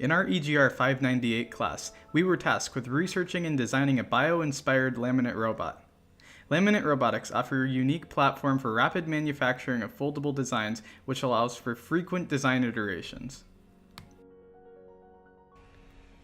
In our EGR598 class, we were tasked with researching and designing a bio-inspired laminate robot. Laminate robotics offer a unique platform for rapid manufacturing of foldable designs, which allows for frequent design iterations.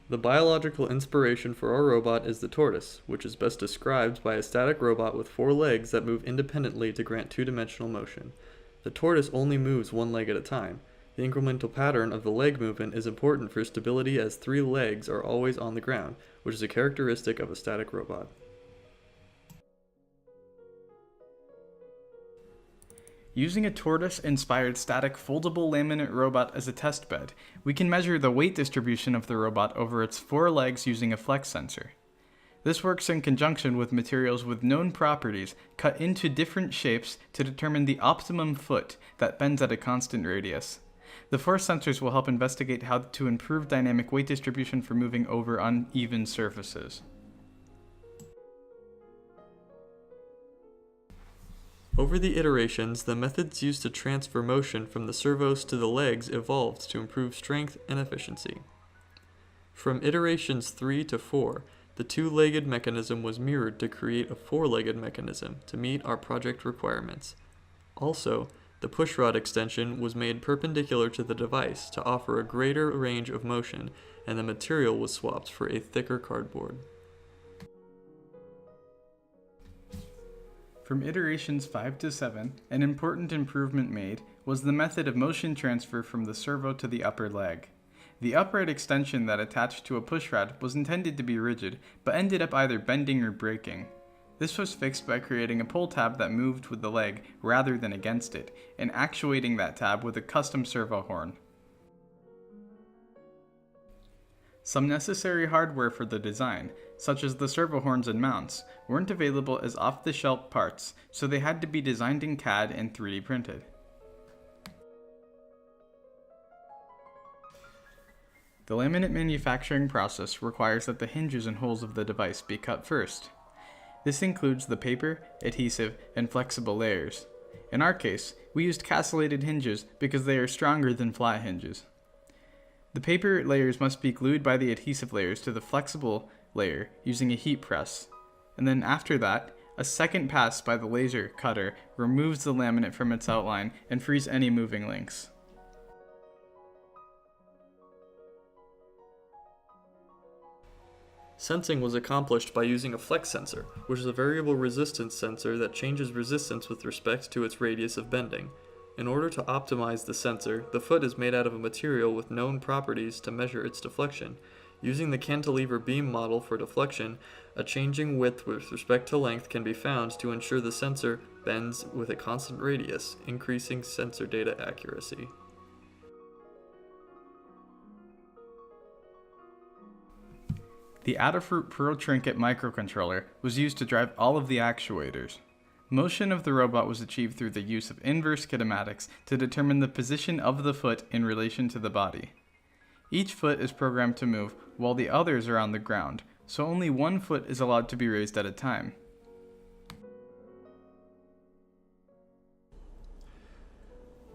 The biological inspiration for our robot is the tortoise, which is best described by a static robot with 4 legs that move independently to grant 2-dimensional motion. The tortoise only moves 1 leg at a time. The incremental pattern of the leg movement is important for stability as 3 legs are always on the ground, which is a characteristic of a static robot. Using a tortoise-inspired static foldable laminate robot as a test bed, we can measure the weight distribution of the robot over its 4 legs using a flex sensor. This works in conjunction with materials with known properties cut into different shapes to determine the optimum foot that bends at a constant radius. The 4 sensors will help investigate how to improve dynamic weight distribution for moving over uneven surfaces. Over the iterations, the methods used to transfer motion from the servos to the legs evolved to improve strength and efficiency. From iterations 3 to 4, the 2-legged mechanism was mirrored to create a 4-legged mechanism to meet our project requirements. Also, the pushrod extension was made perpendicular to the device to offer a greater range of motion, and the material was swapped for a thicker cardboard. From iterations 5 to 7, an important improvement made was the method of motion transfer from the servo to the upper leg. The upright extension that attached to a pushrod was intended to be rigid, but ended up either bending or breaking. This was fixed by creating a pull tab that moved with the leg rather than against it, and actuating that tab with a custom servo horn. Some necessary hardware for the design, such as the servo horns and mounts, weren't available as off-the-shelf parts, so they had to be designed in CAD and 3D printed. The laminate manufacturing process requires that the hinges and holes of the device be cut first. This includes the paper, adhesive, and flexible layers. In our case, we used castellated hinges because they are stronger than flat hinges. The paper layers must be glued by the adhesive layers to the flexible layer using a heat press, and then after that, a second pass by the laser cutter removes the laminate from its outline and frees any moving links. Sensing was accomplished by using a flex sensor, which is a variable resistance sensor that changes resistance with respect to its radius of bending. In order to optimize the sensor, the foot is made out of a material with known properties to measure its deflection. Using the cantilever beam model for deflection, a changing width with respect to length can be found to ensure the sensor bends with a constant radius, increasing sensor data accuracy. The Adafruit Pearl Trinket microcontroller was used to drive all of the actuators. Motion of the robot was achieved through the use of inverse kinematics to determine the position of the foot in relation to the body. Each foot is programmed to move while the others are on the ground, so only one foot is allowed to be raised at a time.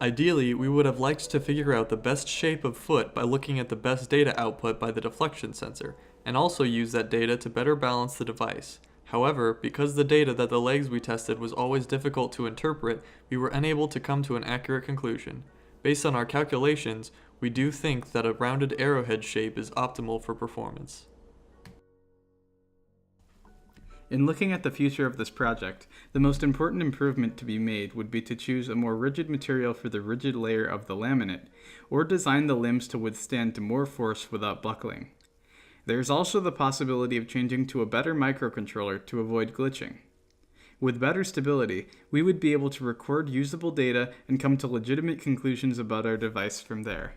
Ideally, we would have liked to figure out the best shape of foot by looking at the best data output by the deflection sensor, and also use that data to better balance the device. However, because the data that the legs we tested was always difficult to interpret, we were unable to come to an accurate conclusion. Based on our calculations, we do think that a rounded arrowhead shape is optimal for performance. In looking at the future of this project, the most important improvement to be made would be to choose a more rigid material for the rigid layer of the laminate, or design the limbs to withstand more force without buckling. There is also the possibility of changing to a better microcontroller to avoid glitching. With better stability, we would be able to record usable data and come to legitimate conclusions about our device from there.